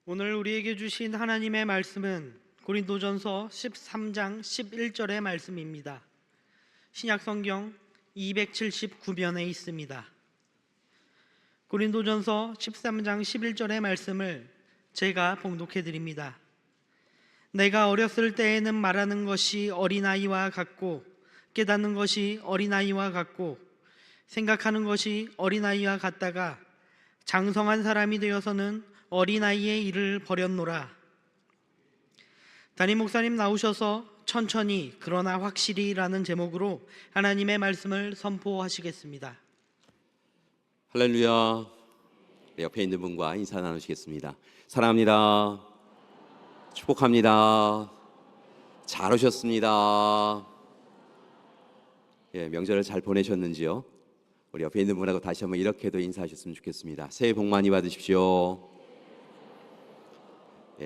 오늘 우리에게 주신 하나님의 말씀은 고린도전서 13장 11절의 말씀입니다. 신약성경 279면에 있습니다. 고린도전서 13장 11절의 말씀을 제가 봉독해 드립니다. 내가 어렸을 때에는 말하는 것이 어린아이와 같고 깨닫는 것이 어린아이와 같고 생각하는 것이 어린아이와 같다가 장성한 사람이 되어서는 어린아이의 일을 버렸노라. 담임 목사님 나오셔서 천천히 그러나 확실히 라는 제목으로 하나님의 말씀을 선포하시겠습니다. 할렐루야. 옆에 있는 분과 인사 나누시겠습니다. 사랑합니다. 축복합니다. 잘 오셨습니다. 명절을 잘 보내셨는지요? 우리 옆에 있는 분하고 다시 한번 이렇게도 인사하셨으면 좋겠습니다. 새해 복 많이 받으십시오.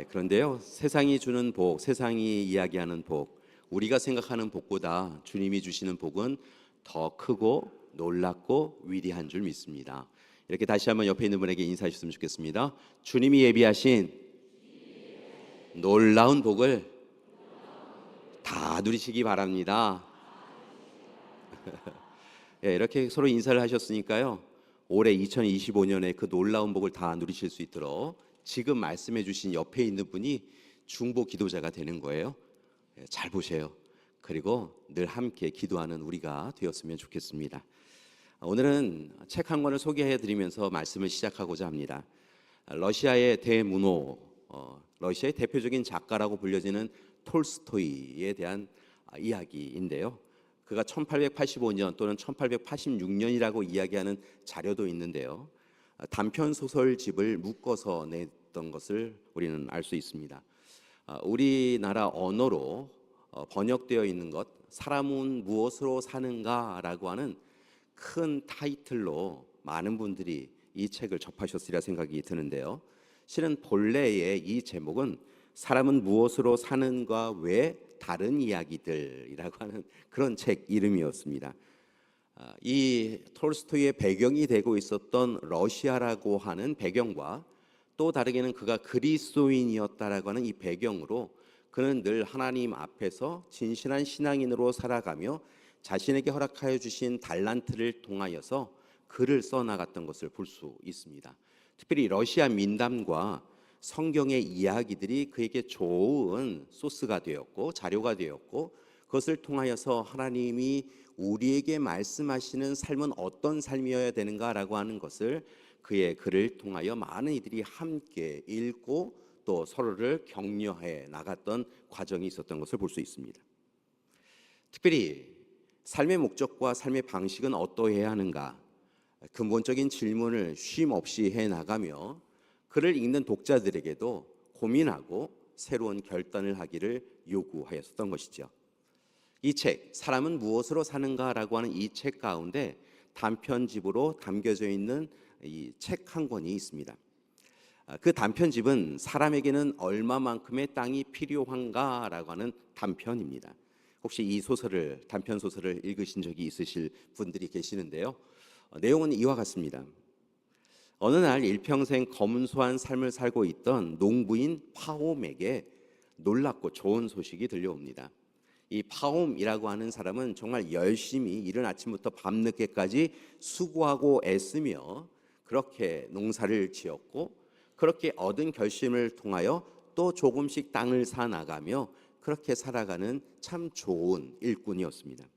그런데요, 세상이 주는 복, 세상이 이야기하는 복, 우리가 생각하는 복보다 주님이 주시는 복은 더 크고 놀랍고 위대한 줄 믿습니다. 이렇게 다시 한번 옆에 있는 분에게 인사하셨으면 좋겠습니다. 주님이 예비하신 놀라운 복을 다 누리시기 바랍니다. 이렇게 서로 인사를 하셨으니까요, 올해 2025년에 그 놀라운 복을 다 누리실 수 있도록 지금 말씀해 주신 옆에 있는 분이 중보 기도자가 되는 거예요. 잘 보세요. 그리고 늘 함께 기도하는 우리가 되었으면 좋겠습니다. 오늘은 책 한 권을 소개해 드리면서 말씀을 시작하고자 합니다. 러시아의 대문호, 러시아의 대표적인 작가라고 불려지는 톨스토이에 대한 이야기인데요. 그가 1885년 또는 1886년이라고 이야기하는 자료도 있는데요, 단편 소설집을 묶어서 냈던 것을 우리는 알 수 있습니다. 우리나라 언어로 번역되어 있는 것, 사람은 무엇으로 사는가라고 하는 큰 타이틀로 많은 분들이 이 책을 접하셨으리라 생각이 드는데요, 실은 본래의 이 제목은 사람은 무엇으로 사는가 외 다른 이야기들이라고 하는 그런 책 이름이었습니다. 이 톨스토이의 배경이 되고 있었던 러시아라고 하는 배경과 또 다르게는 그가 그리스도인이었다라고 하는 이 배경으로 그는 늘 하나님 앞에서 진실한 신앙인으로 살아가며 자신에게 허락하여 주신 달란트를 통하여서 글을 써나갔던 것을 볼 수 있습니다. 특별히 러시아 민담과 성경의 이야기들이 그에게 좋은 소스가 되었고 자료가 되었고, 그것을 통하여서 하나님이 우리에게 말씀하시는 삶은 어떤 삶이어야 되는가라고 하는 것을 그의 글을 통하여 많은 이들이 함께 읽고 또 서로를 격려해 나갔던 과정이 있었던 것을 볼 수 있습니다. 특별히 삶의 목적과 삶의 방식은 어떠해야 하는가, 근본적인 질문을 쉼 없이 해 나가며 글을 읽는 독자들에게도 고민하고 새로운 결단을 하기를 요구하였던 것이죠. 이 책, 사람은 무엇으로 사는가라고 하는 이 책 가운데 단편집으로 담겨져 있는 이 책 한 권이 있습니다. 그 단편집은 사람에게는 얼마만큼의 땅이 필요한가라고 하는 단편입니다. 혹시 이 소설을, 단편 소설을 읽으신 적이 있으실 분들이 계시는데요, 내용은 이와 같습니다. 어느 날 일평생 검소한 삶을 살고 있던 농부인 파홈에게 놀랍고 좋은 소식이 들려옵니다. 이 파홈이라고 하는 사람은 정말 열심히 이른 아침부터 밤늦게까지 수고하고 애쓰며 그렇게 농사를 지었고, 그렇게 얻은 결심을 통하여 또 조금씩 땅을 사 나가며 그렇게 살아가는 참 좋은 일꾼이었습니다.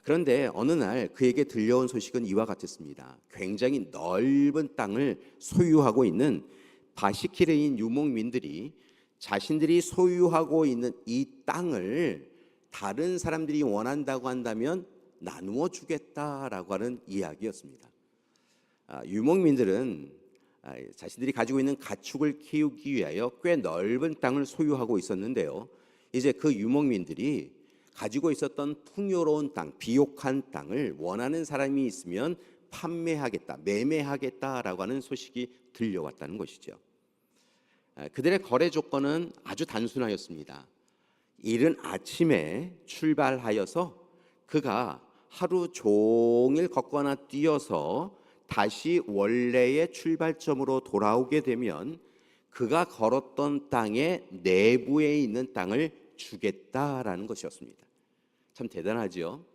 그런데 어느 날 그에게 들려온 소식은 이와 같았습니다. 굉장히 넓은 땅을 소유하고 있는 바시키르인 유목민들이 자신들이 소유하고 있는 이 땅을 다른 사람들이 원한다고 한다면 나누어 주겠다라고 하는 이야기였습니다. 유목민들은 자신들이 가지고 있는 가축을 키우기 위하여 꽤 넓은 땅을 소유하고 있었는데요, 이제 그 유목민들이 가지고 있었던 풍요로운 땅, 비옥한 땅을 원하는 사람이 있으면 판매하겠다, 매매하겠다라고 하는 소식이 들려왔다는 것이죠. 그들의 거래 조건은 아주 단순하였습니다. 이른 아침에 출발하여서 그가 하루 종일 걷거나 뛰어서 다시 원래의 출발점으로 돌아오게 되면 그가 걸었던 땅의 내부에 있는 땅을 주겠다라는 것이었습니다. 참 대단하죠.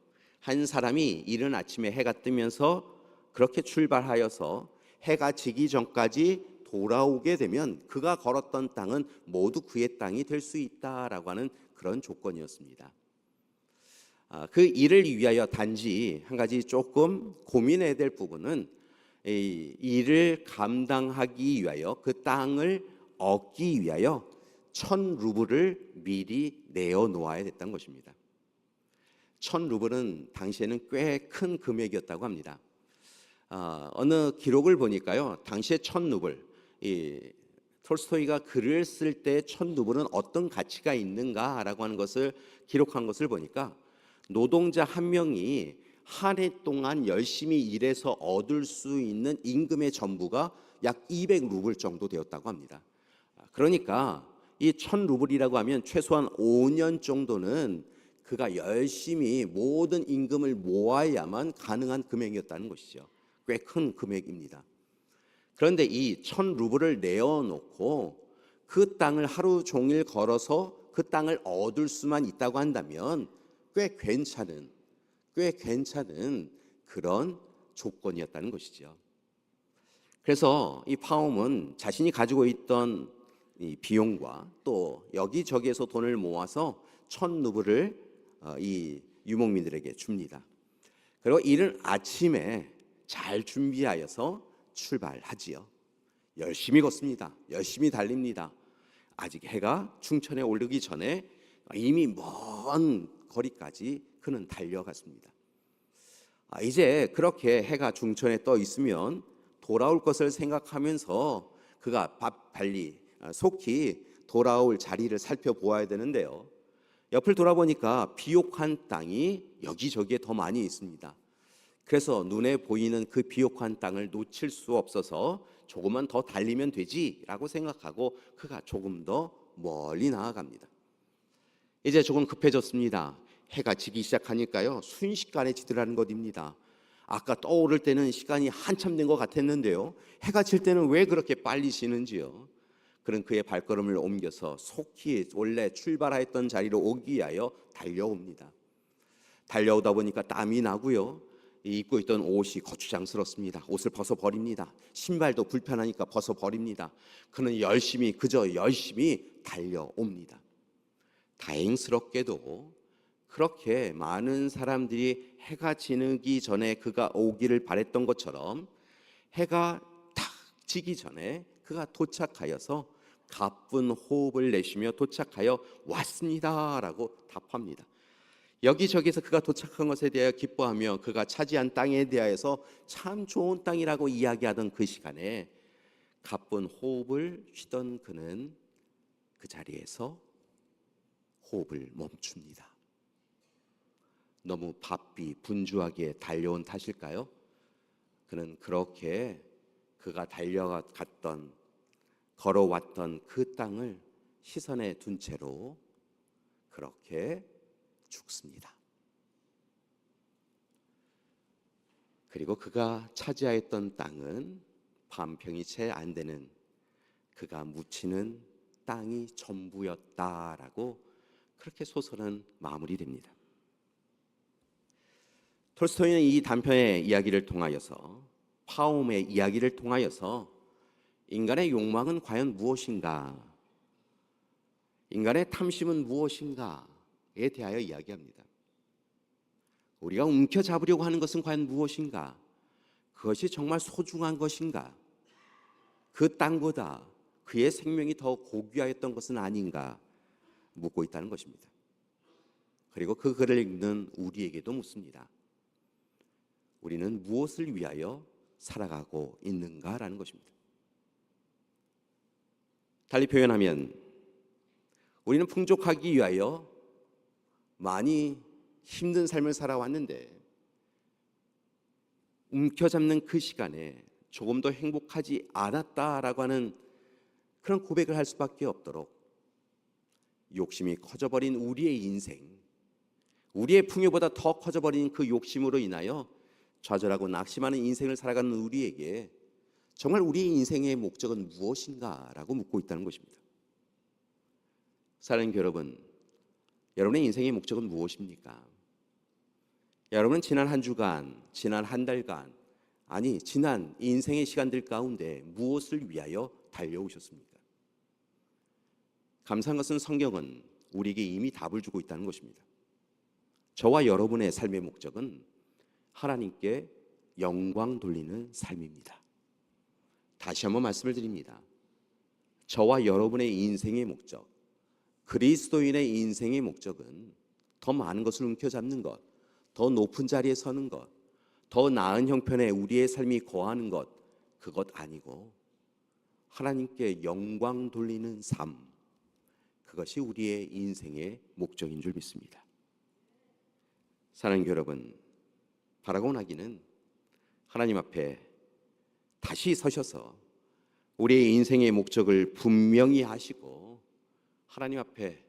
한 사람이 이른 아침에 해가 뜨면서 그렇게 출발하여서 해가 지기 전까지 돌아오게 되면 그가 걸었던 땅은 모두 그의 땅이 될 수 있다라고 하는 그런 조건이었습니다. 그 일을 위하여 단지 한 가지 조금 고민해야 될 부분은 이 일을 감당하기 위하여 그 땅을 얻기 위하여 1,000루블을 미리 내어 놓아야 됐다는 것입니다. 1,000루블은 당시에는 꽤 큰 금액이었다고 합니다. 어느 기록을 보니까요, 당시에 1,000루블, 이 톨스토이가 글을 쓸 때 1,000루블은 어떤 가치가 있는가라고 하는 것을 기록한 것을 보니까 노동자 한 명이 한 해 동안 열심히 일해서 얻을 수 있는 임금의 전부가 약 200루블 정도 되었다고 합니다. 그러니까 이 1,000루블이라고 하면 최소한 5년 정도는 그가 열심히 모든 임금을 모아야만 가능한 금액이었다는 것이죠. 꽤 큰 금액입니다. 그런데 이 1,000루블을 내어놓고 그 땅을 하루 종일 걸어서 그 땅을 얻을 수만 있다고 한다면 꽤 괜찮은 그런 조건이었다는 것이죠. 그래서 이 파움은 자신이 가지고 있던 이 비용과 또 여기저기에서 돈을 모아서 1,000루블을 이 유목민들에게 줍니다. 그리고 이른 아침에 잘 준비하여서 출발하지요. 열심히 걷습니다. 열심히 달립니다. 아직 해가 충천에 오르기 전에 이미 먼 거리까지 그는 달려갔습니다. 이제 그렇게 해가 중천에 떠 있으면 돌아올 것을 생각하면서 그가 빨리 속히 돌아올 자리를 살펴보아야 되는데요. 옆을 돌아보니까 비옥한 땅이 여기저기에 더 많이 있습니다. 그래서 눈에 보이는 그 비옥한 땅을 놓칠 수 없어서 조금만 더 달리면 되지라고 생각하고 그가 조금 더 멀리 나아갑니다. 이제 조금 급해졌습니다. 해가 지기 시작하니까요, 순식간에 지더라는 것입니다. 아까 떠오를 때는 시간이 한참 된 것 같았는데요, 해가 질 때는 왜 그렇게 빨리 지는지요. 그는 그의 발걸음을 옮겨서 속히 원래 출발했던 자리로 오기 위하여 달려옵니다. 달려오다 보니까 땀이 나고요, 입고 있던 옷이 거추장스럽습니다. 옷을 벗어버립니다. 신발도 불편하니까 벗어버립니다. 그는 그저 열심히 달려옵니다. 다행스럽게도 그렇게 많은 사람들이 해가 지기 전에 그가 오기를 바랬던 것처럼 해가 탁 지기 전에 그가 도착하여서 가쁜 호흡을 내쉬며 도착하여 왔습니다라고 답합니다. 여기저기서 그가 도착한 것에 대하여 기뻐하며 그가 차지한 땅에 대하여서 참 좋은 땅이라고 이야기하던 그 시간에 가쁜 호흡을 쉬던 그는 그 자리에서 호흡을 멈춥니다. 너무 바삐 분주하게 달려온 탓일까요? 그는 그렇게 그가 걸어왔던 그 땅을 시선에 둔 채로 그렇게 죽습니다. 그리고 그가 차지하였던 땅은 반평이 채 안 되는 그가 묻히는 땅이 전부였다라고 그렇게 소설은 마무리됩니다. 톨스토이는 이 단편의 이야기를 통하여서, 파움의 이야기를 통하여서 인간의 욕망은 과연 무엇인가, 인간의 탐심은 무엇인가에 대하여 이야기합니다. 우리가 움켜잡으려고 하는 것은 과연 무엇인가, 그것이 정말 소중한 것인가, 그 땅보다 그의 생명이 더 고귀하였던 것은 아닌가 묻고 있다는 것입니다. 그리고 그 글을 읽는 우리에게도 묻습니다. 우리는 무엇을 위하여 살아가고 있는가라는 것입니다. 달리 표현하면 우리는 풍족하기 위하여 많이 힘든 삶을 살아왔는데 움켜잡는 그 시간에 조금 더 행복하지 않았다라고 하는 그런 고백을 할 수밖에 없도록 욕심이 커져버린 우리의 인생, 우리의 풍요보다 더 커져버린 그 욕심으로 인하여 좌절하고 낙심하는 인생을 살아가는 우리에게 정말 우리 인생의 목적은 무엇인가라고 묻고 있다는 것입니다. 사랑하는 여러분, 여러분의 인생의 목적은 무엇입니까? 여러분은 지난 한 주간, 지난 한 달간, 아니 지난 인생의 시간들 가운데 무엇을 위하여 달려오셨습니까? 감사한 것은 성경은 우리에게 이미 답을 주고 있다는 것입니다. 저와 여러분의 삶의 목적은 하나님께 영광 돌리는 삶입니다. 다시 한번 말씀을 드립니다. 저와 여러분의 인생의 목적, 그리스도인의 인생의 목적은 더 많은 것을 움켜잡는 것, 더 높은 자리에 서는 것, 더 나은 형편에 우리의 삶이 거하는 것, 그것 아니고 하나님께 영광 돌리는 삶, 그것이 우리의 인생의 목적인 줄 믿습니다. 사랑하는 여러분, 바라고 나기는 하나님 앞에 다시 서셔서 우리의 인생의 목적을 분명히 하시고 하나님 앞에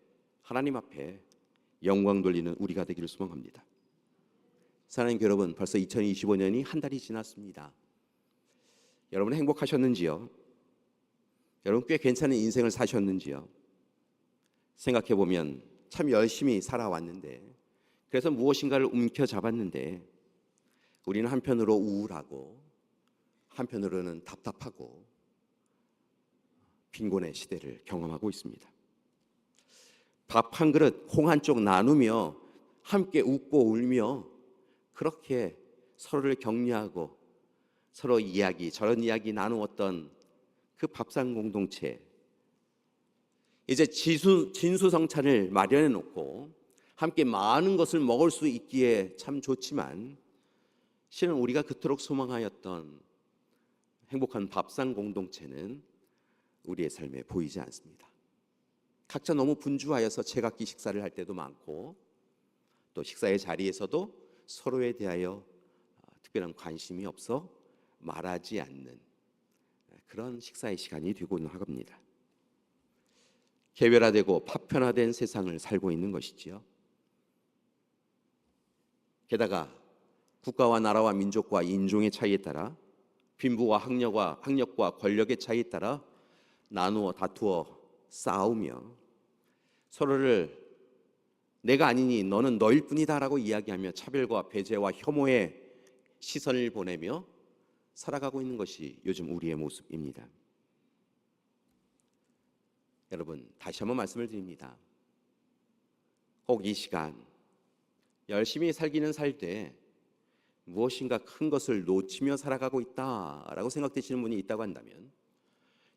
영광 돌리는 우리가 되기를 소망합니다. 사랑하는 여러분, 벌써 2025년이 한 달이 지났습니다. 여러분 행복하셨는지요? 여러분 꽤 괜찮은 인생을 사셨는지요? 생각해 보면 참 열심히 살아왔는데, 그래서 무엇인가를 움켜잡았는데 우리는 한편으로 우울하고 한편으로는 답답하고 빈곤의 시대를 경험하고 있습니다. 밥 한 그릇, 콩 한 쪽 나누며 함께 웃고 울며 그렇게 서로를 격려하고 서로 저런 이야기 나누었던 그 밥상 공동체, 이제 진수성찬을 마련해 놓고 함께 많은 것을 먹을 수 있기에 참 좋지만, 실은 우리가 그토록 소망하였던 행복한 밥상 공동체는 우리의 삶에 보이지 않습니다. 각자 너무 분주하여서 제각기 식사를 할 때도 많고, 또 식사의 자리에서도 서로에 대하여 특별한 관심이 없어 말하지 않는 그런 식사의 시간이 되고는 합니다. 개별화되고 파편화된 세상을 살고 있는 것이지요. 게다가 국가와 나라와 민족과 인종의 차이에 따라, 빈부와 학력과 권력의 차이에 따라 나누어 다투어 싸우며 서로를 내가 아니니 너는 너일 뿐이다라고 이야기하며 차별과 배제와 혐오의 시선을 보내며 살아가고 있는 것이 요즘 우리의 모습입니다. 여러분, 다시 한번 말씀을 드립니다. 혹 이 시간 열심히 살기는 살 때 무엇인가 큰 것을 놓치며 살아가고 있다라고 생각되시는 분이 있다고 한다면,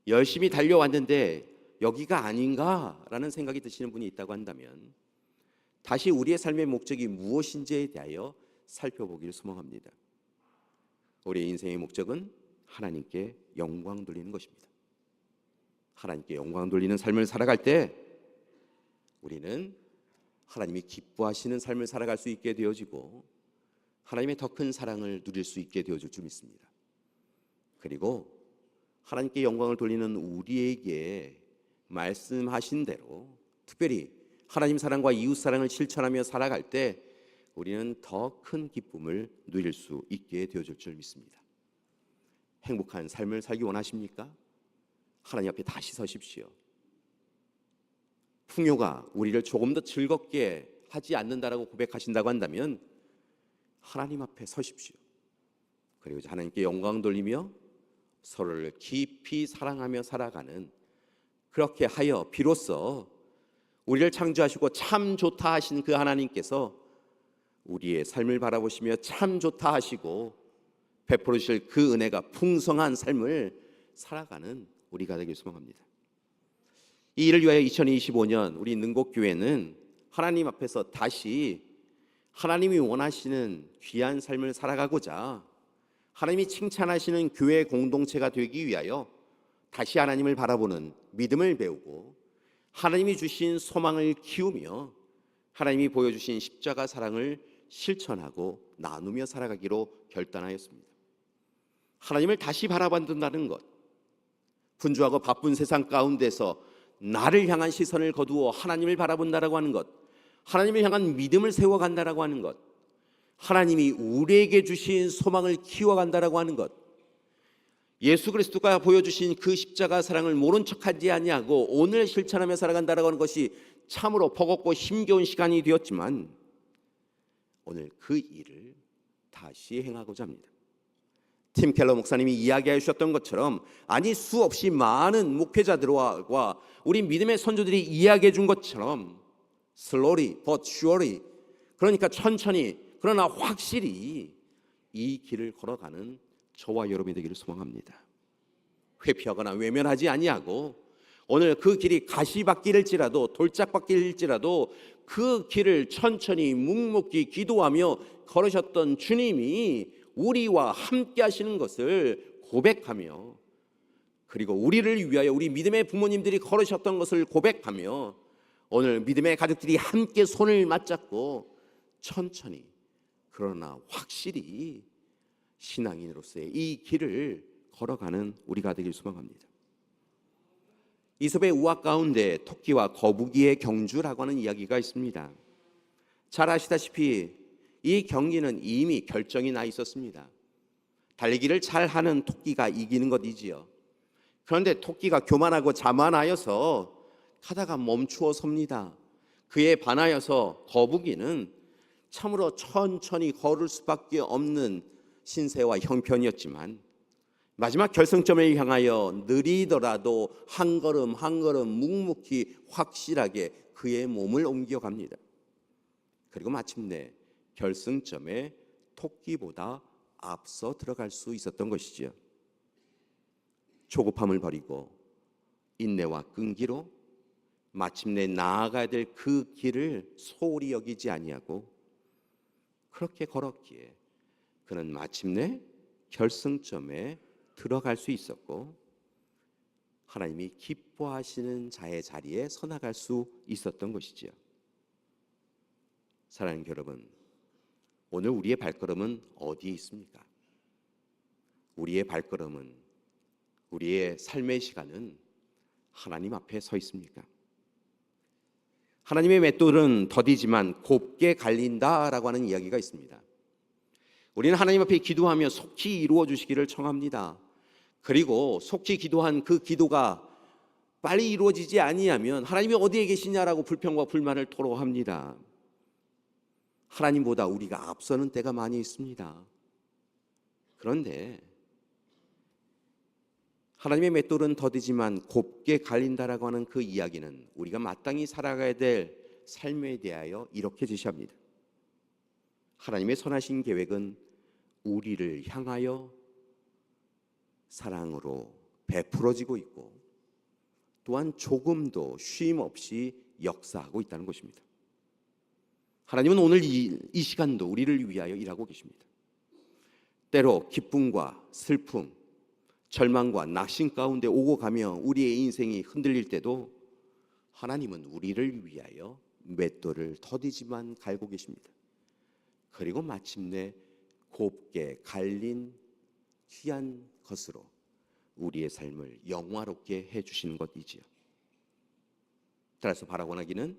열심히 달려왔는데 여기가 아닌가라는 생각이 드시는 분이 있다고 한다면, 다시 우리의 삶의 목적이 무엇인지에 대하여 살펴보기를 소망합니다. 우리의 인생의 목적은 하나님께 영광 돌리는 것입니다. 하나님께 영광 돌리는 삶을 살아갈 때 우리는 하나님이 기뻐하시는 삶을 살아갈 수 있게 되어지고 하나님의 더 큰 사랑을 누릴 수 있게 되어질 줄 믿습니다. 그리고 하나님께 영광을 돌리는 우리에게 말씀하신 대로 특별히 하나님 사랑과 이웃 사랑을 실천하며 살아갈 때 우리는 더 큰 기쁨을 누릴 수 있게 되어질 줄 믿습니다. 행복한 삶을 살기 원하십니까? 하나님 앞에 다시 서십시오. 풍요가 우리를 조금 더 즐겁게 하지 않는다라고 고백하신다고 한다면 하나님 앞에 서십시오. 그리고 하나님께 영광 돌리며 서로를 깊이 사랑하며 살아가는, 그렇게 하여 비로소 우리를 창조하시고 참 좋다 하신 그 하나님께서 우리의 삶을 바라보시며 참 좋다 하시고 베풀어 주실 그 은혜가 풍성한 삶을 살아가는 우리가 되길 소망합니다. 이 일을 위하여 2025년 우리 능곡교회는 하나님 앞에서 다시 하나님이 원하시는 귀한 삶을 살아가고자, 하나님이 칭찬하시는 교회 공동체가 되기 위하여 다시 하나님을 바라보는 믿음을 배우고 하나님이 주신 소망을 키우며 하나님이 보여주신 십자가 사랑을 실천하고 나누며 살아가기로 결단하였습니다. 하나님을 다시 바라본다는 것, 분주하고 바쁜 세상 가운데서 나를 향한 시선을 거두어 하나님을 바라본다라고 하는 것, 하나님을 향한 믿음을 세워간다라고 하는 것, 하나님이 우리에게 주신 소망을 키워간다라고 하는 것, 예수 그리스도가 보여주신 그 십자가 사랑을 모른 척하지 아니하고 오늘 실천하며 살아간다라고 하는 것이 참으로 버겁고 힘겨운 시간이 되었지만 오늘 그 일을 다시 행하고자 합니다. 팀 켈러 목사님이 이야기해 주셨던 것처럼 아니 수없이 많은 목회자들과 우리 믿음의 선조들이 이야기해 준 것처럼 slowly but surely, 그러니까 천천히 그러나 확실히 이 길을 걸어가는 저와 여러분이 되기를 소망합니다. 회피하거나 외면하지 아니하고 오늘 그 길이 가시밭길일지라도 돌짝밭길일지라도 그 길을 천천히 묵묵히 기도하며 걸으셨던 주님이 우리와 함께 하시는 것을 고백하며, 그리고 우리를 위하여 우리 믿음의 부모님들이 걸으셨던 것을 고백하며 오늘 믿음의 가족들이 함께 손을 맞잡고 천천히 그러나 확실히 신앙인으로서의 이 길을 걸어가는 우리가 되길 소망합니다. 이솝의 우화 가운데 토끼와 거북이의 경주라고 하는 이야기가 있습니다. 잘 아시다시피 이 경기는 이미 결정이 나 있었습니다. 달리기를 잘하는 토끼가 이기는 것이지요. 그런데 토끼가 교만하고 자만하여서 가다가 멈추어 섭니다. 그에 반하여서 거북이는 참으로 천천히 걸을 수밖에 없는 신세와 형편이었지만 마지막 결승점을 향하여 느리더라도 한 걸음 한 걸음 묵묵히 확실하게 그의 몸을 옮겨갑니다. 그리고 마침내 결승점에 토끼보다 앞서 들어갈 수 있었던 것이지요. 조급함을 버리고 인내와 끈기로 마침내 나아가야 될 그 길을 소홀히 여기지 아니하고 그렇게 걸었기에 그는 마침내 결승점에 들어갈 수 있었고 하나님이 기뻐하시는 자의 자리에 서나갈 수 있었던 것이지요. 사랑하는 여러분, 오늘 우리의 발걸음은 어디에 있습니까? 우리의 발걸음은, 우리의 삶의 시간은 하나님 앞에 서 있습니까? 하나님의 맷돌은 더디지만 곱게 갈린다라고 하는 이야기가 있습니다. 우리는 하나님 앞에 기도하며 속히 이루어 주시기를 청합니다. 그리고 속히 기도한 그 기도가 빨리 이루어지지 아니하면 하나님이 어디에 계시냐라고 불평과 불만을 토로합니다. 하나님보다 우리가 앞서는 때가 많이 있습니다. 그런데 하나님의 맷돌은 더디지만 곱게 갈린다라고 하는 그 이야기는 우리가 마땅히 살아가야 될 삶에 대하여 이렇게 제시합니다. 하나님의 선하신 계획은 우리를 향하여 사랑으로 베풀어지고 있고 또한 조금도 쉼 없이 역사하고 있다는 것입니다. 하나님은 오늘 이 시간도 우리를 위하여 일하고 계십니다. 때로 기쁨과 슬픔, 절망과 낙심 가운데 오고 가며 우리의 인생이 흔들릴 때도 하나님은 우리를 위하여 맷돌을 더디지만 갈고 계십니다. 그리고 마침내 곱게 갈린 귀한 것으로 우리의 삶을 영화롭게 해주시는 것이지요. 따라서 바라고나기는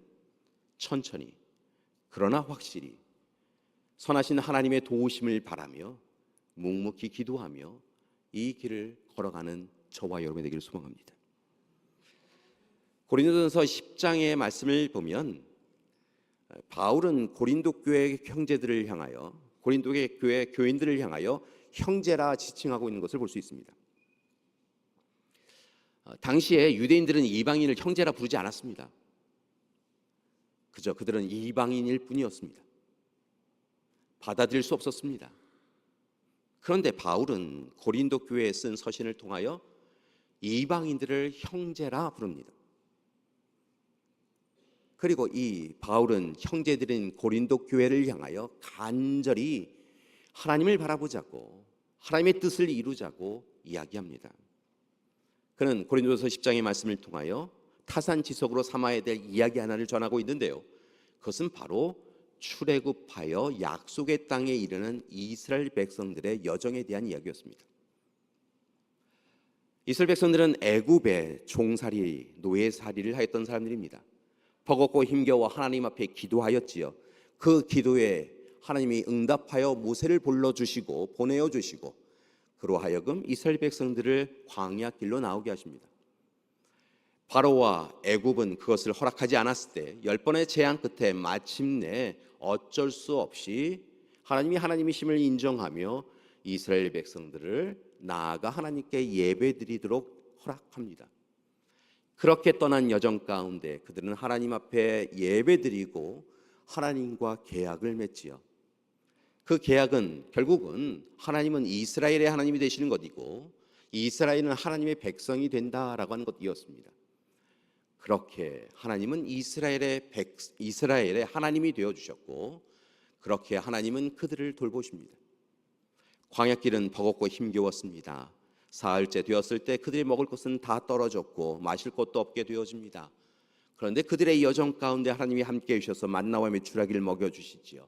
천천히 그러나 확실히 선하신 하나님의 도우심을 바라며 묵묵히 기도하며 이 길을 걸어가는 저와 여러분이 되기를 소망합니다. 고린도전서 10장의 말씀을 보면 바울은 고린도 교회 형제들을 향하여, 고린도 교회 교인들을 향하여 형제라 지칭하고 있는 것을 볼 수 있습니다. 당시에 유대인들은 이방인을 형제라 부르지 않았습니다. 그저 그들은 이방인일 뿐이었습니다. 받아들일 수 없었습니다. 그런데 바울은 고린도 교회에 쓴 서신을 통하여 이방인들을 형제라 부릅니다. 그리고 이 바울은 형제들인 고린도 교회를 향하여 간절히 하나님을 바라보자고, 하나님의 뜻을 이루자고 이야기합니다. 그는 고린도서 10장의 말씀을 통하여 타산지석으로 삼아야 될 이야기 하나를 전하고 있는데요, 그것은 바로 출애굽하여 약속의 땅에 이르는 이스라엘 백성들의 여정에 대한 이야기였습니다. 이스라엘 백성들은 애굽의 종살이, 노예살이를 하였던 사람들입니다. 버겁고 힘겨워 하나님 앞에 기도하였지요. 그 기도에 하나님이 응답하여 모세를 불러주시고 보내어 주시고 그로 하여금 이스라엘 백성들을 광야 길로 나오게 하십니다. 바로와 애굽은 그것을 허락하지 않았을 때 10번의 재앙 끝에 마침내 어쩔 수 없이 하나님이 하나님이심을 인정하며 이스라엘 백성들을 나아가 하나님께 예배드리도록 허락합니다. 그렇게 떠난 여정 가운데 그들은 하나님 앞에 예배드리고 하나님과 계약을 맺지요. 그 계약은 결국은 하나님은 이스라엘의 하나님이 되시는 것이고 이스라엘은 하나님의 백성이 된다라고 하는 것이었습니다. 그렇게 하나님은 이스라엘의 하나님이 되어 주셨고 그렇게 하나님은 그들을 돌보십니다. 광야길은 버겁고 힘겨웠습니다. 사흘째 되었을 때 그들이 먹을 것은 다 떨어졌고 마실 것도 없게 되어집니다. 그런데 그들의 여정 가운데 하나님이 함께 해주셔서 만나와 메추라기를 먹여주시지요.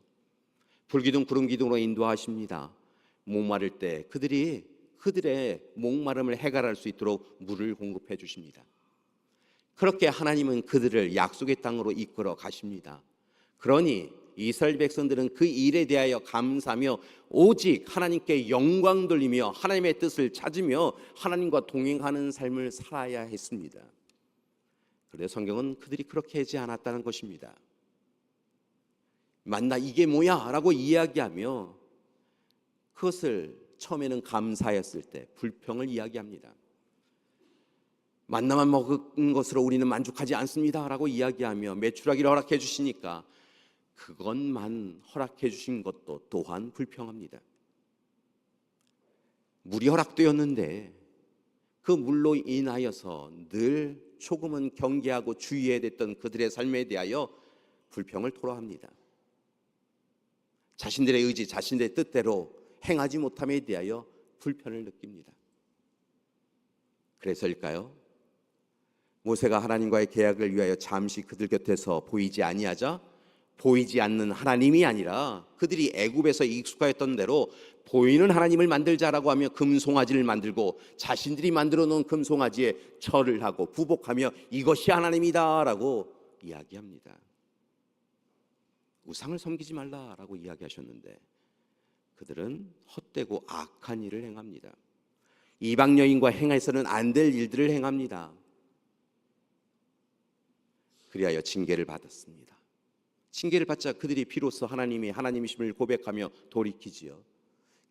불기둥 구름기둥으로 인도하십니다. 목마를 때 그들의 목마름을 해결할 수 있도록 물을 공급해 주십니다. 그렇게 하나님은 그들을 약속의 땅으로 이끌어 가십니다. 그러니 이스라엘 백성들은 그 일에 대하여 감사하며 오직 하나님께 영광 돌리며 하나님의 뜻을 찾으며 하나님과 동행하는 삶을 살아야 했습니다. 그런데 성경은 그들이 그렇게 하지 않았다는 것입니다. 만나 이게 뭐야? 라고 이야기하며 그것을 처음에는 감사했을 때 불평을 이야기합니다. 만나만 먹은 것으로 우리는 만족하지 않습니다 라고 이야기하며 메추라기를 허락해 주시니까 그것만 허락해 주신 것도 또한 불평합니다. 물이 허락되었는데 그 물로 인하여서 늘 조금은 경계하고 주의해야 됐던 그들의 삶에 대하여 불평을 토로합니다. 자신들의 의지, 자신들의 뜻대로 행하지 못함에 대하여 불편을 느낍니다. 그래서일까요? 모세가 하나님과의 계약을 위하여 잠시 그들 곁에서 보이지 아니하자 보이지 않는 하나님이 아니라 그들이 애굽에서 익숙하였던 대로 보이는 하나님을 만들자라고 하며 금송아지를 만들고 자신들이 만들어 놓은 금송아지에 절을 하고 부복하며 이것이 하나님이다라고 이야기합니다. 우상을 섬기지 말라라고 이야기하셨는데 그들은 헛되고 악한 일을 행합니다. 이방 여인과 행해서는 안 될 일들을 행합니다. 그리하여 징계를 받았습니다. 징계를 받자 그들이 비로소 하나님이 하나님이심을 고백하며 돌이키지요.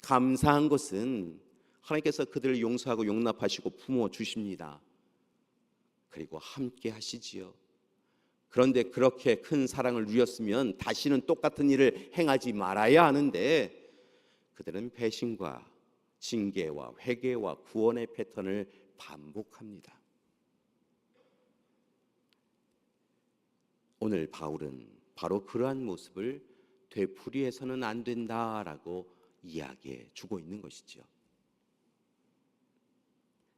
감사한 것은 하나님께서 그들을 용서하고 용납하시고 품어주십니다. 그리고 함께 하시지요. 그런데 그렇게 큰 사랑을 누렸으면 다시는 똑같은 일을 행하지 말아야 하는데 그들은 배신과 징계와 회개와 구원의 패턴을 반복합니다. 오늘 바울은 바로 그러한 모습을 되풀이해서는 안 된다라고 이야기해 주고 있는 것이죠.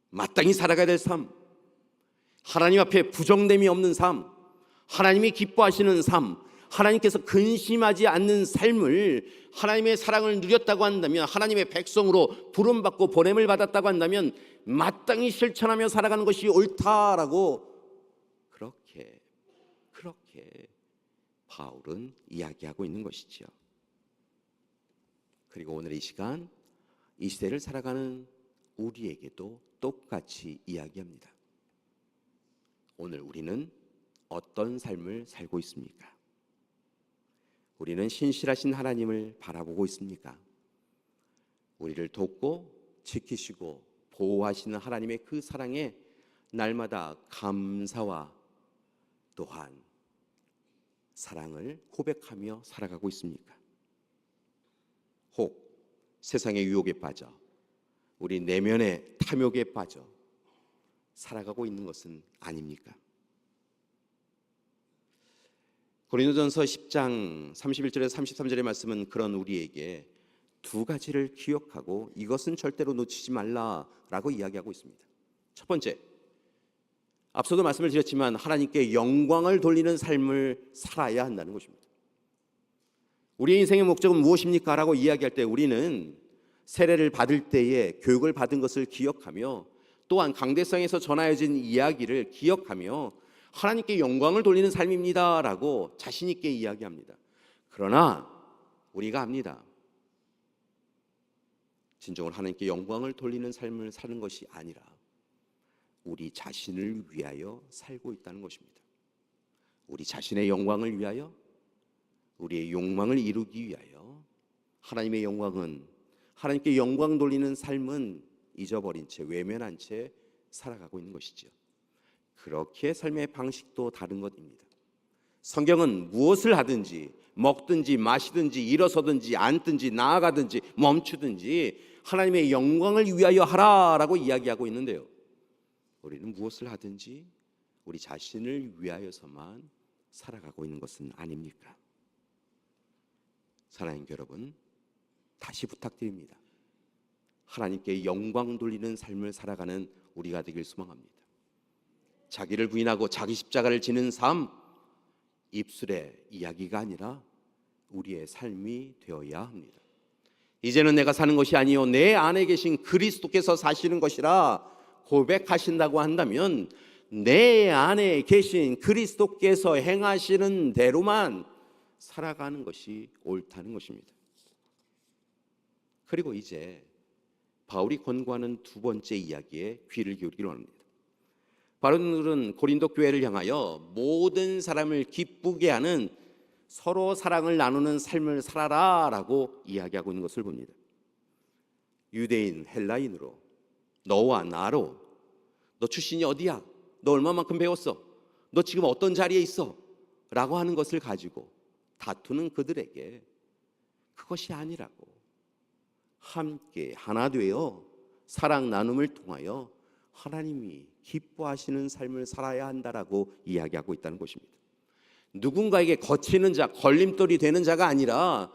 마땅히 살아가야 될 삶, 하나님 앞에 부정됨이 없는 삶, 하나님이 기뻐하시는 삶, 하나님께서 근심하지 않는 삶을 하나님의 사랑을 누렸다고 한다면 하나님의 백성으로 부름받고 보냄을 받았다고 한다면 마땅히 실천하며 살아가는 것이 옳다라고 그렇게 바울은 이야기하고 있는 것이죠. 그리고 오늘 이 시간 이 시대를 살아가는 우리에게도 똑같이 이야기합니다. 오늘 우리는 어떤 삶을 살고 있습니까? 우리는 신실하신 하나님을 바라보고 있습니까? 우리를 돕고 지키시고 보호하시는 하나님의 그 사랑에 날마다 감사와 또한 사랑을 고백하며 살아가고 있습니까? 혹 세상의 유혹에 빠져 우리 내면의 탐욕에 빠져 살아가고 있는 것은 아닙니까? 고린도전서 10장 31절에서 33절의 말씀은 그런 우리에게 두 가지를 기억하고 이것은 절대로 놓치지 말라라고 이야기하고 있습니다. 첫 번째, 앞서도 말씀을 드렸지만 하나님께 영광을 돌리는 삶을 살아야 한다는 것입니다. 우리의 인생의 목적은 무엇입니까? 라고 이야기할 때 우리는 세례를 받을 때에 교육을 받은 것을 기억하며 또한 강대상에서 전하여진 이야기를 기억하며 하나님께 영광을 돌리는 삶입니다 라고 자신 있게 이야기합니다. 그러나 우리가 압니다. 진정으로 하나님께 영광을 돌리는 삶을 사는 것이 아니라 우리 자신을 위하여 살고 있다는 것입니다. 우리 자신의 영광을 위하여, 우리의 욕망을 이루기 위하여 하나님의 영광은, 하나님께 영광 돌리는 삶은 잊어버린 채, 외면한 채 살아가고 있는 것이죠. 그렇게 삶의 방식도 다른 것입니다. 성경은 무엇을 하든지, 먹든지 마시든지 일어서든지 앉든지 나아가든지 멈추든지 하나님의 영광을 위하여 하라라고 이야기하고 있는데요, 우리는 무엇을 하든지 우리 자신을 위하여서만 살아가고 있는 것은 아닙니까? 사랑하는 여러분, 다시 부탁드립니다. 하나님께 영광 돌리는 삶을 살아가는 우리가 되길 소망합니다. 자기를 부인하고 자기 십자가를 지는 삶, 입술의 이야기가 아니라 우리의 삶이 되어야 합니다. 이제는 내가 사는 것이 아니요 내 안에 계신 그리스도께서 사시는 것이라 고백하신다고 한다면 내 안에 계신 그리스도께서 행하시는 대로만 살아가는 것이 옳다는 것입니다. 그리고 이제 바울이 권고하는 두 번째 이야기에 귀를 기울이기로 합니다. 바울은 고린도 교회를 향하여 모든 사람을 기쁘게 하는 서로 사랑을 나누는 삶을 살아라 라고 이야기하고 있는 것을 봅니다. 유대인, 헬라인으로, 너와 나로, 너 출신이 어디야? 너 얼마만큼 배웠어? 너 지금 어떤 자리에 있어? 라고 하는 것을 가지고 다투는 그들에게 그것이 아니라고, 함께 하나 되어 사랑 나눔을 통하여 하나님이 기뻐하시는 삶을 살아야 한다라고 이야기하고 있다는 것입니다. 누군가에게 거치는 자, 걸림돌이 되는 자가 아니라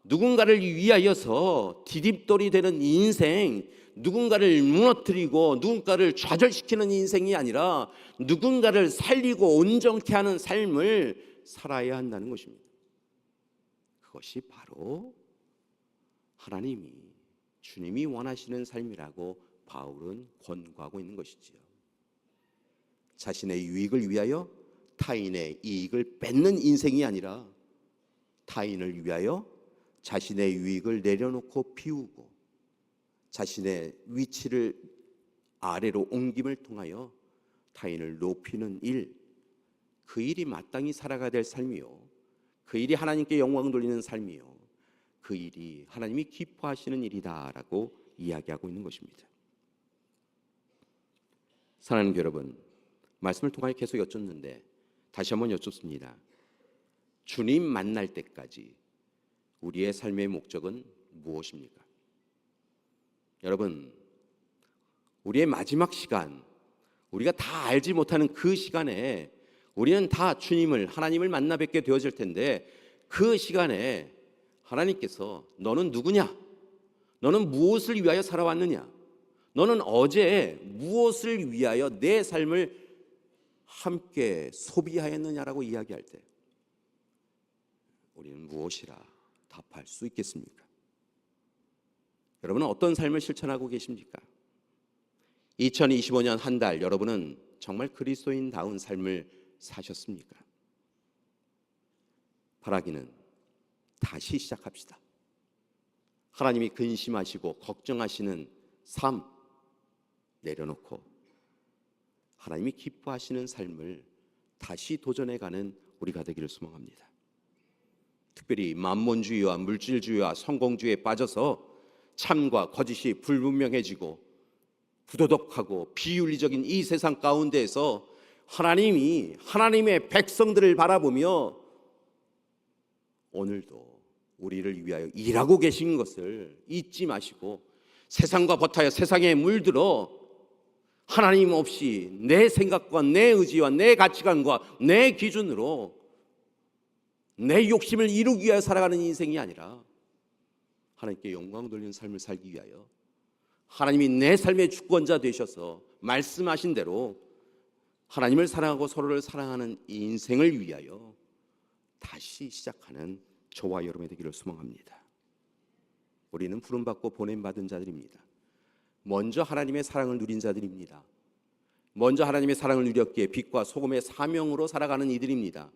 누군가를 위하여서 디딤돌이 되는 인생, 누군가를 무너뜨리고 누군가를 좌절시키는 인생이 아니라 누군가를 살리고 온전케 하는 삶을 살아야 한다는 것입니다. 그것이 바로 하나님이, 주님이 원하시는 삶이라고 바울은 권고하고 있는 것이지요. 자신의 유익을 위하여 타인의 이익을 뺏는 인생이 아니라 타인을 위하여 자신의 유익을 내려놓고 비우고 자신의 위치를 아래로 옮김을 통하여 타인을 높이는 일, 그 일이 마땅히 살아가야 될 삶이요, 그 일이 하나님께 영광 돌리는 삶이요, 그 일이 하나님이 기뻐하시는 일이다라고 이야기하고 있는 것입니다. 사랑하는 여러분, 말씀을 통하여 계속 여쭙는데 다시 한번 여쭙습니다. 주님 만날 때까지 우리의 삶의 목적은 무엇입니까? 여러분, 우리의 마지막 시간, 우리가 다 알지 못하는 그 시간에 우리는 다 주님을, 하나님을 만나 뵙게 되어질 텐데, 그 시간에 하나님께서 너는 누구냐? 너는 무엇을 위하여 살아왔느냐? 너는 어제 무엇을 위하여 내 삶을 함께 소비하였느냐라고 이야기할 때 우리는 무엇이라 답할 수 있겠습니까? 여러분은 어떤 삶을 실천하고 계십니까? 2025년 한 달 여러분은 정말 그리스도인다운 삶을 사셨습니까? 바라기는 다시 시작합시다. 하나님이 근심하시고 걱정하시는 삶 내려놓고 하나님이 기뻐하시는 삶을 다시 도전해가는 우리가 되기를 소망합니다. 특별히 만몬주의와 물질주의와 성공주의에 빠져서 참과 거짓이 불분명해지고 부도덕하고 비윤리적인 이 세상 가운데에서 하나님이 하나님의 백성들을 바라보며 오늘도 우리를 위하여 일하고 계신 것을 잊지 마시고 세상과 버타여 세상에 물들어 하나님 없이 내 생각과 내 의지와 내 가치관과 내 기준으로 내 욕심을 이루기 위하여 살아가는 인생이 아니라 하나님께 영광 돌리는 삶을 살기 위하여 하나님이 내 삶의 주권자 되셔서 말씀하신 대로 하나님을 사랑하고 서로를 사랑하는 인생을 위하여 다시 시작하는 저와 여러분이 되기를 소망합니다. 우리는 부름받고 보냄받은 자들입니다. 먼저 하나님의 사랑을 누린 자들입니다. 먼저 하나님의 사랑을 누렸기에 빛과 소금의 사명으로 살아가는 이들입니다.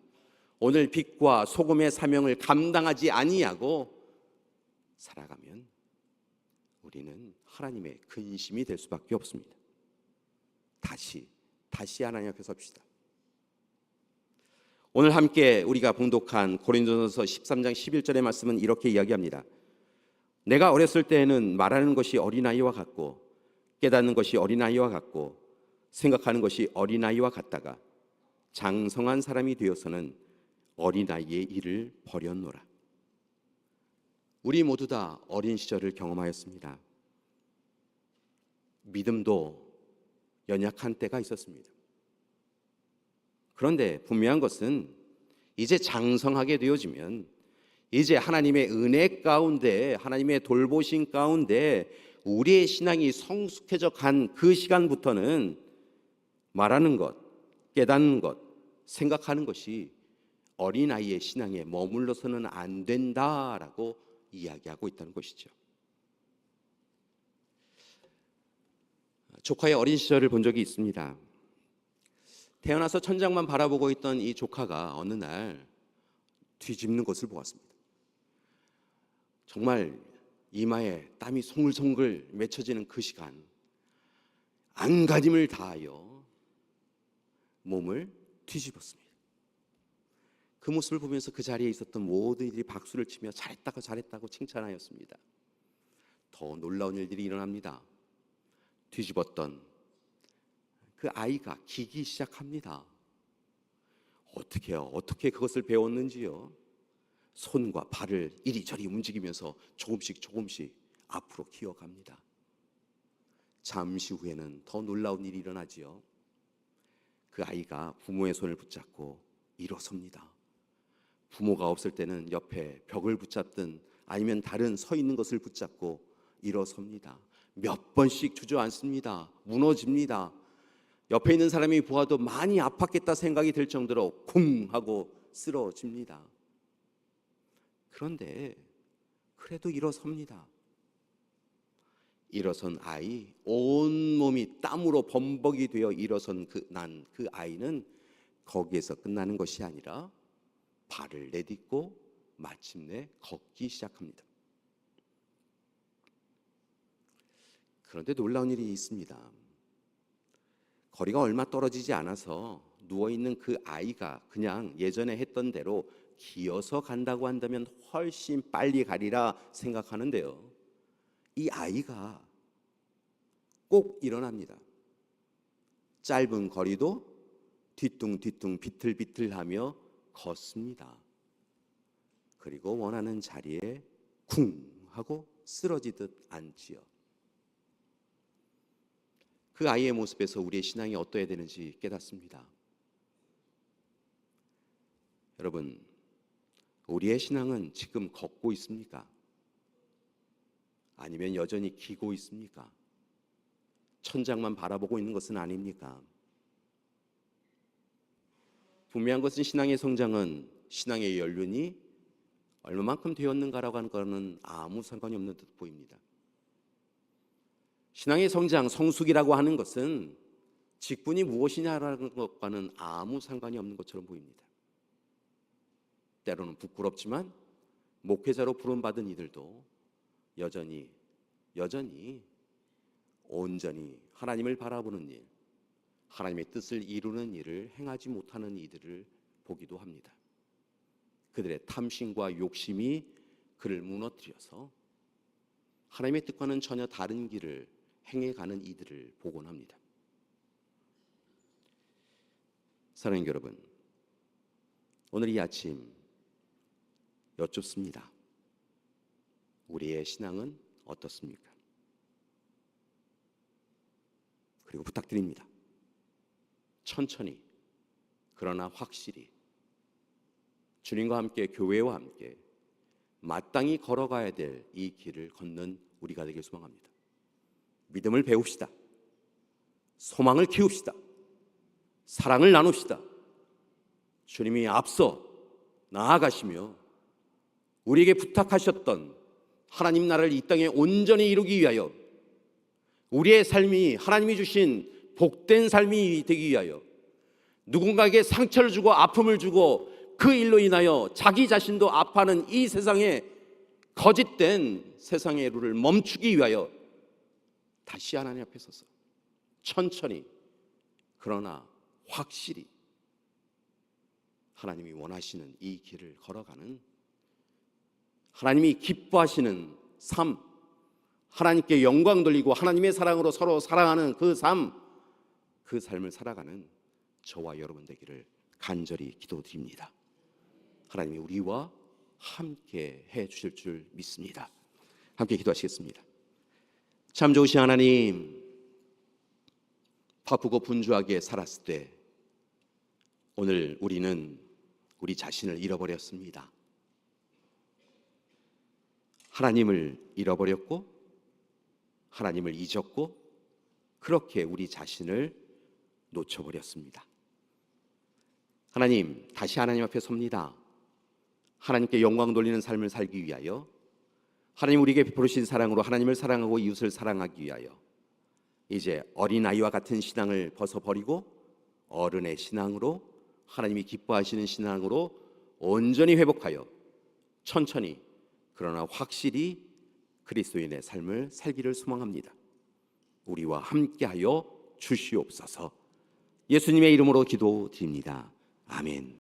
오늘 빛과 소금의 사명을 감당하지 아니하고 살아가면 우리는 하나님의 근심이 될 수밖에 없습니다. 다시 하나님 앞에 섭시다. 오늘 함께 우리가 봉독한 고린도전서 13장 11절의 말씀은 이렇게 이야기합니다. 내가 어렸을 때에는 말하는 것이 어린아이와 같고 깨닫는 것이 어린아이와 같고 생각하는 것이 어린아이와 같다가 장성한 사람이 되어서는 어린아이의 일을 버렸노라. 우리 모두 다 어린 시절을 경험하였습니다. 믿음도 연약한 때가 있었습니다. 그런데 분명한 것은 이제 장성하게 되어지면, 이제 하나님의 은혜 가운데, 하나님의 돌보심 가운데 우리의 신앙이 성숙해져 간 그 시간부터는 말하는 것, 깨닫는 것, 생각하는 것이 어린아이의 신앙에 머물러서는 안 된다라고 이야기하고 있다는 것이죠. 조카의 어린 시절을 본 적이 있습니다. 태어나서 천장만 바라보고 있던 이 조카가 어느 날 뒤집는 것을 보았습니다. 정말 이마에 땀이 송글송글 맺혀지는 그 시간, 안간힘을 다하여 몸을 뒤집었습니다. 그 모습을 보면서 그 자리에 있었던 모든 이들이 박수를 치며 잘했다고 칭찬하였습니다. 더 놀라운 일들이 일어납니다. 뒤집었던 그 아이가 기기 시작합니다. 어떻게 그것을 배웠는지요? 손과 발을 이리저리 움직이면서 조금씩 앞으로 기어갑니다. 잠시 후에는 더 놀라운 일이 일어나지요. 그 아이가 부모의 손을 붙잡고 일어섭니다. 부모가 없을 때는 옆에 벽을 붙잡든 아니면 다른 서 있는 것을 붙잡고 일어섭니다. 몇 번씩 주저앉습니다. 무너집니다. 옆에 있는 사람이 보아도 많이 아팠겠다 생각이 들 정도로 쿵 하고 쓰러집니다. 그런데 그래도 일어섭니다. 일어선 아이, 온몸이 땀으로 범벅이 되어 일어선 그 아이는 거기에서 끝나는 것이 아니라 발을 내딛고 마침내 걷기 시작합니다. 그런데 놀라운 일이 있습니다. 거리가 얼마 떨어지지 않아서 누워있는 그 아이가 그냥 예전에 했던 대로 기어서 간다고 한다면 훨씬 빨리 가리라 생각하는데요, 이 아이가 꼭 일어납니다. 짧은 거리도 뒤뚱뒤뚱 비틀비틀하며 걷습니다. 그리고 원하는 자리에 쿵 하고 쓰러지듯 앉지요. 그 아이의 모습에서 우리의 신앙이 어떠해야 되는지 깨닫습니다. 여러분, 우리의 신앙은 지금 걷고 있습니까? 아니면 여전히 기고 있습니까? 천장만 바라보고 있는 것은 아닙니까? 분명한 것은 신앙의 성장은 신앙의 연륜이 얼마만큼 되었는가라고 하는 것은 아무 상관이 없는 듯 보입니다. 신앙의 성장, 성숙이라고 하는 것은 직분이 무엇이냐라는 것과는 아무 상관이 없는 것처럼 보입니다. 때로는 부끄럽지만 목회자로 부름받은 이들도 여전히 온전히 하나님을 바라보는 일, 하나님의 뜻을 이루는 일을 행하지 못하는 이들을 보기도 합니다. 그들의 탐심과 욕심이 그를 무너뜨려서 하나님의 뜻과는 전혀 다른 길을 행해가는 이들을 보곤 합니다. 사랑하는 여러분, 오늘 이 아침 여쭙습니다. 우리의 신앙은 어떻습니까? 그리고 부탁드립니다. 천천히 그러나 확실히 주님과 함께, 교회와 함께 마땅히 걸어가야 될 이 길을 걷는 우리가 되길 소망합니다. 믿음을 배웁시다. 소망을 키웁시다. 사랑을 나눕시다. 주님이 앞서 나아가시며 우리에게 부탁하셨던 하나님 나라를 이 땅에 온전히 이루기 위하여, 우리의 삶이 하나님이 주신 복된 삶이 되기 위하여, 누군가에게 상처를 주고 아픔을 주고 그 일로 인하여 자기 자신도 아파하는 이 세상에, 거짓된 세상의 룰을 멈추기 위하여 다시 하나님 앞에 서서 천천히 그러나 확실히 하나님이 원하시는 이 길을 걸어가는, 하나님이 기뻐하시는 삶, 하나님께 영광 돌리고 하나님의 사랑으로 서로 사랑하는 그 삶, 그 삶을 살아가는 저와 여러분 되기를 간절히 기도드립니다. 하나님이 우리와 함께 해 주실 줄 믿습니다. 함께 기도하시겠습니다. 참 좋으신 하나님, 바쁘고 분주하게 살았을 때 오늘 우리는 우리 자신을 잃어버렸습니다. 하나님을 잃어버렸고 하나님을 잊었고 그렇게 우리 자신을 놓쳐버렸습니다. 하나님, 다시 하나님 앞에 섭니다. 하나님께 영광 돌리는 삶을 살기 위하여, 하나님 우리에게 베푸신 사랑으로 하나님을 사랑하고 이웃을 사랑하기 위하여 이제 어린아이와 같은 신앙을 벗어버리고 어른의 신앙으로, 하나님이 기뻐하시는 신앙으로 온전히 회복하여 천천히 그러나 확실히 그리스도인의 삶을 살기를 소망합니다. 우리와 함께하여 주시옵소서. 예수님의 이름으로 기도드립니다. 아멘.